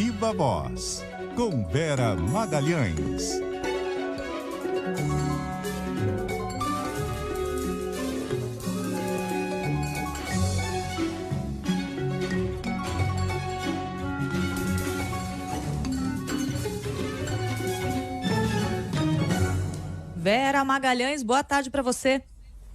Viva Voz, com Vera Magalhães. Vera Magalhães, boa tarde para você.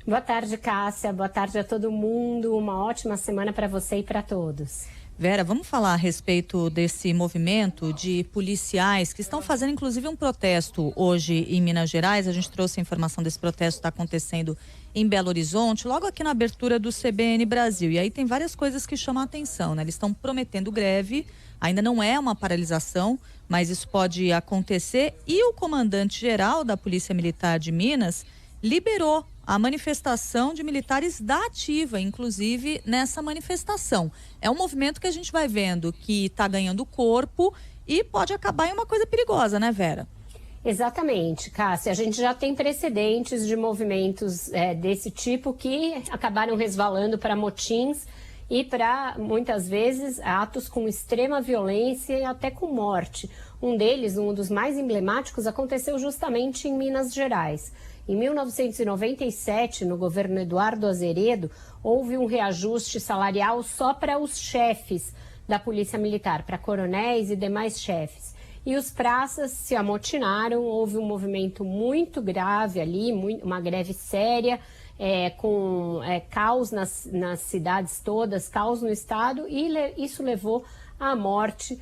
Boa tarde, Cássia. Boa tarde a todo mundo. Uma ótima semana para você e para todos. Vera, vamos falar a respeito desse movimento de policiais que estão fazendo inclusive um protesto hoje em Minas Gerais. A gente trouxe a informação desse protesto, está acontecendo em Belo Horizonte, logo aqui na abertura do CBN Brasil. E aí tem várias coisas que chamam a atenção, né? Eles estão prometendo greve, ainda não é uma paralisação, mas isso pode acontecer. E o comandante-geral da Polícia Militar de Minas liberou a manifestação de militares da ativa, inclusive nessa manifestação. É um movimento que a gente vai vendo que está ganhando corpo e pode acabar em uma coisa perigosa, né, Vera? Exatamente, Cássia. A gente já tem precedentes de movimentos desse tipo que acabaram resvalando para motins e para, muitas vezes, atos com extrema violência e até com morte. Um deles, um dos mais emblemáticos, aconteceu justamente em Minas Gerais. Em 1997, no governo Eduardo Azeredo, houve um reajuste salarial só para os chefes da Polícia Militar, para coronéis e demais chefes. E os praças se amotinaram, houve um movimento muito grave ali, uma greve séria, com caos nas cidades todas, caos no estado, e isso levou à morte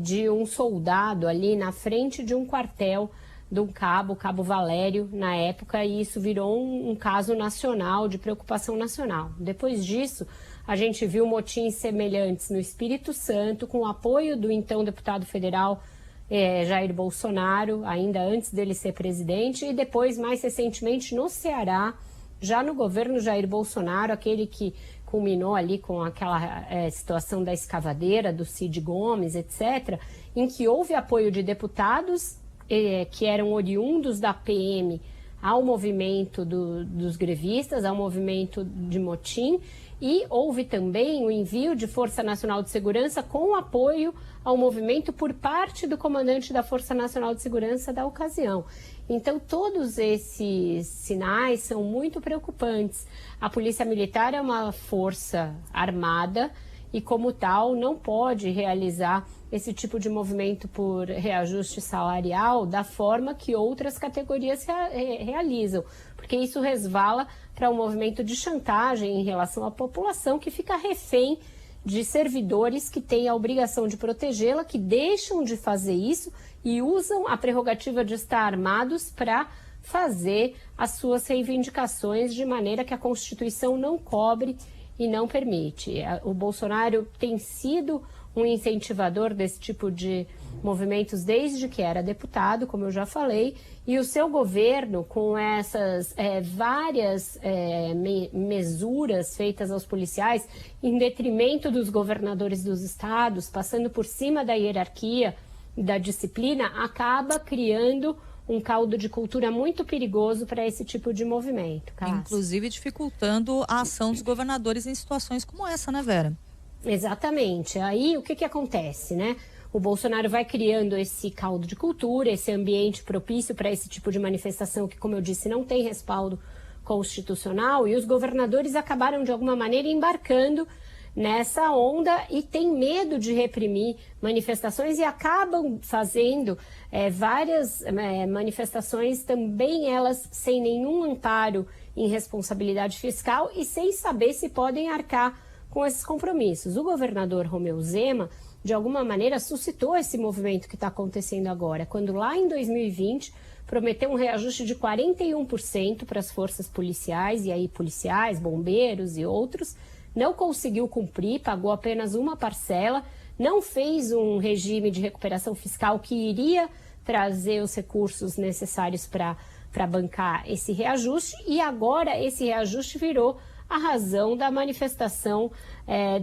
de um soldado ali na frente de um quartel de um Cabo Valério, na época, e isso virou um caso nacional, de preocupação nacional. Depois disso, a gente viu motins semelhantes no Espírito Santo, com o apoio do então deputado federal Jair Bolsonaro, ainda antes dele ser presidente, e depois, mais recentemente, no Ceará, já no governo Jair Bolsonaro, aquele que culminou ali com aquela situação da escavadeira, do Cid Gomes, etc., em que houve apoio de deputados que eram oriundos da PM ao movimento dos grevistas, ao movimento de motim, e houve também o envio de Força Nacional de Segurança com apoio ao movimento por parte do comandante da Força Nacional de Segurança da ocasião. Então, todos esses sinais são muito preocupantes. A Polícia Militar é uma força armada e, como tal, não pode realizar esse tipo de movimento por reajuste salarial da forma que outras categorias realizam, porque isso resvala para um movimento de chantagem em relação à população que fica refém de servidores que têm a obrigação de protegê-la, que deixam de fazer isso e usam a prerrogativa de estar armados para fazer as suas reivindicações de maneira que a Constituição não cobre e não permite. O Bolsonaro tem sido um incentivador desse tipo de movimentos desde que era deputado, como eu já falei, e o seu governo, com essas várias mesuras feitas aos policiais, em detrimento dos governadores dos estados, passando por cima da hierarquia e da disciplina, acaba criando um caldo de cultura muito perigoso para esse tipo de movimento. Cássia. Inclusive dificultando a ação dos governadores em situações como essa, né, Vera? Exatamente. Aí o que acontece, né? O Bolsonaro vai criando esse caldo de cultura, esse ambiente propício para esse tipo de manifestação que, como eu disse, não tem respaldo constitucional, e os governadores acabaram, de alguma maneira, embarcando nessa onda e têm medo de reprimir manifestações e acabam fazendo várias manifestações, também elas sem nenhum amparo em responsabilidade fiscal e sem saber se podem arcar com esses compromissos. O governador Romeu Zema, de alguma maneira, suscitou esse movimento que está acontecendo agora, quando lá em 2020 prometeu um reajuste de 41% para as forças policiais, e aí policiais, bombeiros e outros, não conseguiu cumprir, pagou apenas uma parcela, não fez um regime de recuperação fiscal que iria trazer os recursos necessários para bancar esse reajuste, e agora esse reajuste virou a razão da manifestação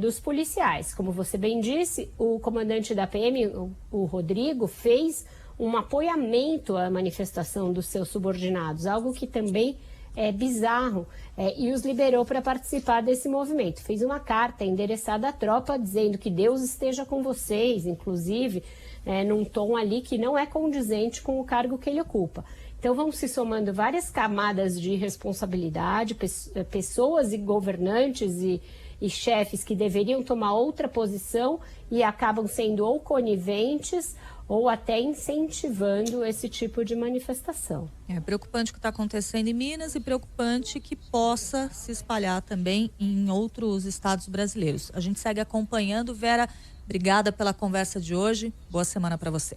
dos policiais. Como você bem disse, o comandante da PM, o Rodrigo, fez um apoiamento à manifestação dos seus subordinados, algo que também bizarro e os liberou para participar desse movimento. Fez uma carta endereçada à tropa dizendo que Deus esteja com vocês, inclusive num tom ali que não é condizente com o cargo que ele ocupa. Então vão se somando várias camadas de responsabilidade, pessoas e governantes e chefes que deveriam tomar outra posição e acabam sendo ou coniventes ou até incentivando esse tipo de manifestação. É preocupante o que está acontecendo em Minas e preocupante que possa se espalhar também em outros estados brasileiros. A gente segue acompanhando. Vera, obrigada pela conversa de hoje. Boa semana para você.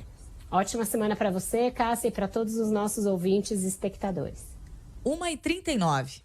Ótima semana para você, Cássia, e para todos os nossos ouvintes e espectadores. 1h39.